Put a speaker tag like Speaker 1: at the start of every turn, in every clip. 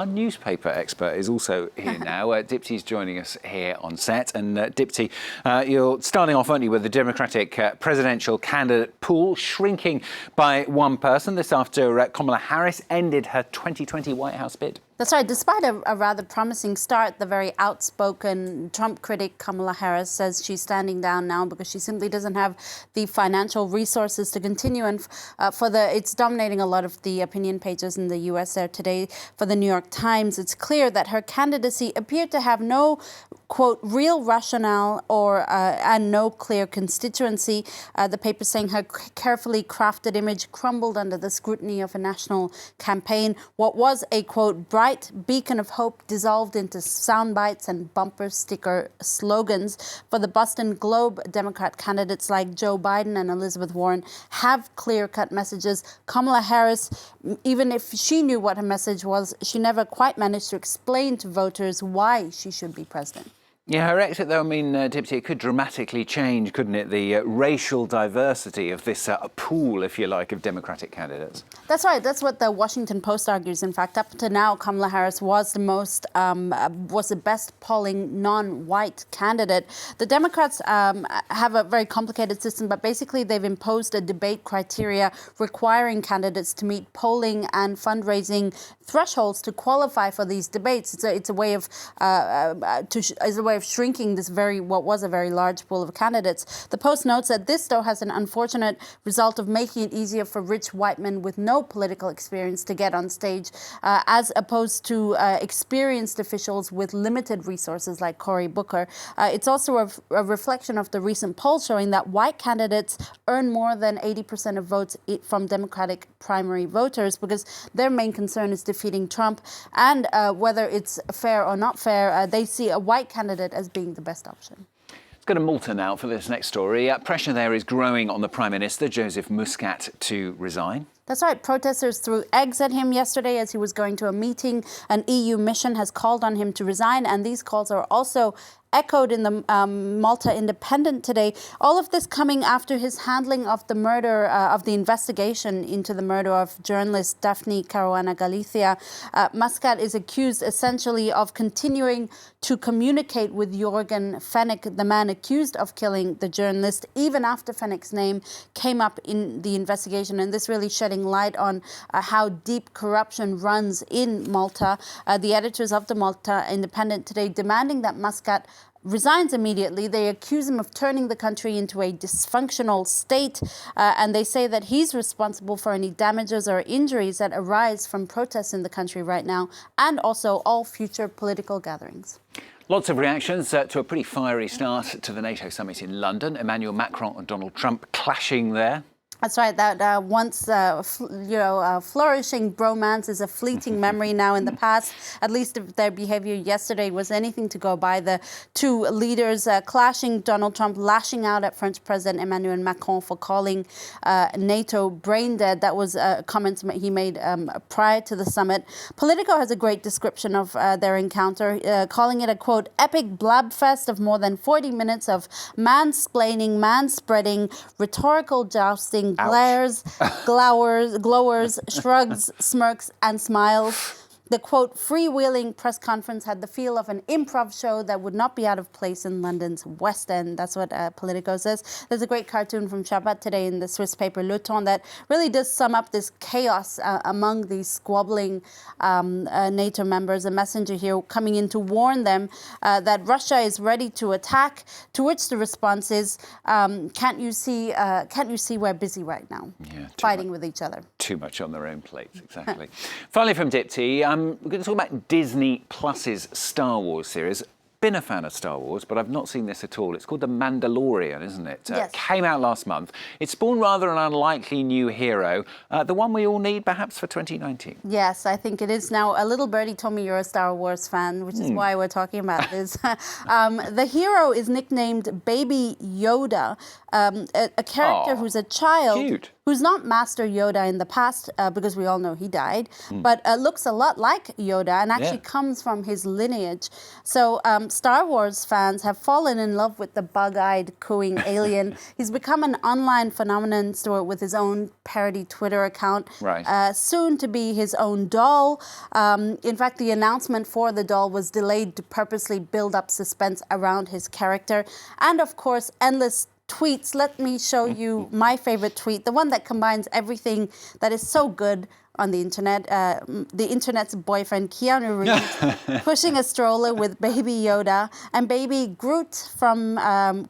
Speaker 1: Our newspaper expert is also here now. Dipty's joining us here on set. And Dipty, you're starting off, aren't you, with the Democratic presidential candidate pool shrinking by one person. This after Kamala Harris ended her 2020 White House bid.
Speaker 2: That's right. Despite a rather promising start, the very outspoken Trump critic Kamala Harris says she's standing down now because she simply doesn't have the financial resources to continue. And it's dominating a lot of the opinion pages in the U.S. there today. For the New York Times, it's clear that her candidacy appeared to have no, quote, real rationale and no clear constituency. The paper saying her carefully crafted image crumbled under the scrutiny of a national campaign. What was a, quote, bright beacon of hope dissolved into sound bites and bumper sticker slogans. For the Boston Globe, Democrat candidates like Joe Biden and Elizabeth Warren have clear-cut messages. Kamala Harris, even if she knew what her message was, she never quite managed to explain to voters why she should be president.
Speaker 1: Yeah, her exit, though, I mean, Dipty, it could dramatically change, couldn't it, the racial diversity of this pool, if you like, of Democratic candidates.
Speaker 2: That's right. That's what the Washington Post argues. In fact, up to now, Kamala Harris was the best polling non-white candidate. The Democrats have a very complicated system, but basically they've imposed a debate criteria requiring candidates to meet polling and fundraising thresholds to qualify for these debates. It's a way of shrinking this what was a very large pool of candidates. The Post notes that this, though, has an unfortunate result of making it easier for rich white men with no political experience to get on stage, as opposed to experienced officials with limited resources like Cory Booker. It's also a reflection of the recent poll showing that white candidates earn more than 80% of votes from Democratic primary voters because their main concern is defeating Trump. And whether it's fair or not fair, they see a white candidate as being the best option.
Speaker 1: Let's go to Malta now for this next story. Pressure there is growing on the Prime Minister, Joseph Muscat, to resign.
Speaker 2: That's right. Protesters threw eggs at him yesterday as he was going to a meeting. An EU mission has called on him to resign, and these calls are also echoed in the Malta Independent today. All of this coming after his handling of the murder, of the investigation into the murder of journalist Daphne Caruana Galizia. Muscat is accused essentially of continuing to communicate with Jorgen Fenech, the man accused of killing the journalist, even after Fenech's name came up in the investigation. And this really shedding light on how deep corruption runs in Malta. The editors of the Malta Independent today demanding that Muscat resigns immediately. They accuse him of turning the country into a dysfunctional state, and they say that he's responsible for any damages or injuries that arise from protests in the country right now, and also all future political gatherings.
Speaker 1: Lots of reactions to a pretty fiery start to the NATO summit in London. Emmanuel, Macron and Donald Trump clashing there.
Speaker 2: That's right. That once flourishing bromance is a fleeting memory now in the past. At least if their behavior yesterday was anything to go by. The two leaders clashing, Donald Trump lashing out at French President Emmanuel Macron for calling NATO brain dead. That was comments he made prior to the summit. Politico has a great description of their encounter, calling it a, quote, epic blabfest of more than 40 minutes of mansplaining, manspreading, rhetorical jousting, glares, glowers, shrugs, smirks, and smiles. The, quote, freewheeling press conference had the feel of an improv show that would not be out of place in London's West End. That's what Politico says. There's a great cartoon from Shabbat today in the Swiss paper Le Temps that really does sum up this chaos among these squabbling NATO members. A messenger here coming in to warn them that Russia is ready to attack, to which the response is, can't you see we're busy right now, fighting with each other.
Speaker 1: Too much on their own plates, exactly. Finally from Dipty, we're going to talk about Disney Plus's Star Wars series. Been a fan of Star Wars, but I've not seen this at all. It's called The Mandalorian, isn't it?
Speaker 2: Yes.
Speaker 1: Came out last month. It spawned rather an unlikely new hero, the one we all need perhaps for 2019.
Speaker 2: Yes, I think it is now. A little birdie told me you're a Star Wars fan, which is why we're talking about this. The hero is nicknamed Baby Yoda, a character who's a child.
Speaker 1: Cute.
Speaker 2: who's not Master Yoda in the past, because we all know he died, but looks a lot like Yoda and actually comes from his lineage. So Star Wars fans have fallen in love with the bug-eyed, cooing alien. He's become an online phenomenon with his own parody Twitter account.
Speaker 1: Right.
Speaker 2: Soon to be his own doll. In fact, the announcement for the doll was delayed to purposely build up suspense around his character. And of course, endless tweets. Let me show you my favorite tweet, the one that combines everything that is so good on the internet. The internet's boyfriend, Keanu Reeves, pushing a stroller with baby Yoda and baby Groot from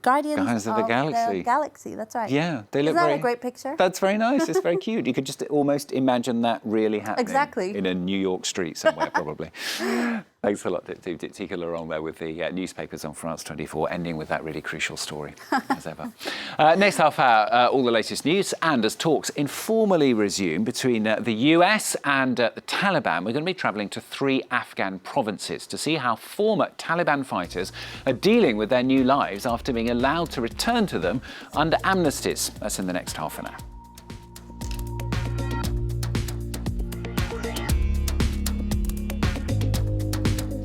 Speaker 2: Guardians
Speaker 1: of the Galaxy.
Speaker 2: That's right.
Speaker 1: Yeah, they look
Speaker 2: Is that a great picture?
Speaker 1: That's very nice. It's very cute. You could just almost imagine that really happening.
Speaker 2: Exactly.
Speaker 1: In a New York street somewhere, probably. Thanks a lot, Diptyque Laurent there with the newspapers on France 24, ending with that really crucial story, as ever. Next half hour, all the latest news, and as talks informally resume between the US and the Taliban, we're going to be travelling to 3 Afghan provinces to see how former Taliban fighters are dealing with their new lives after being allowed to return to them under amnesties. That's in the next half an hour.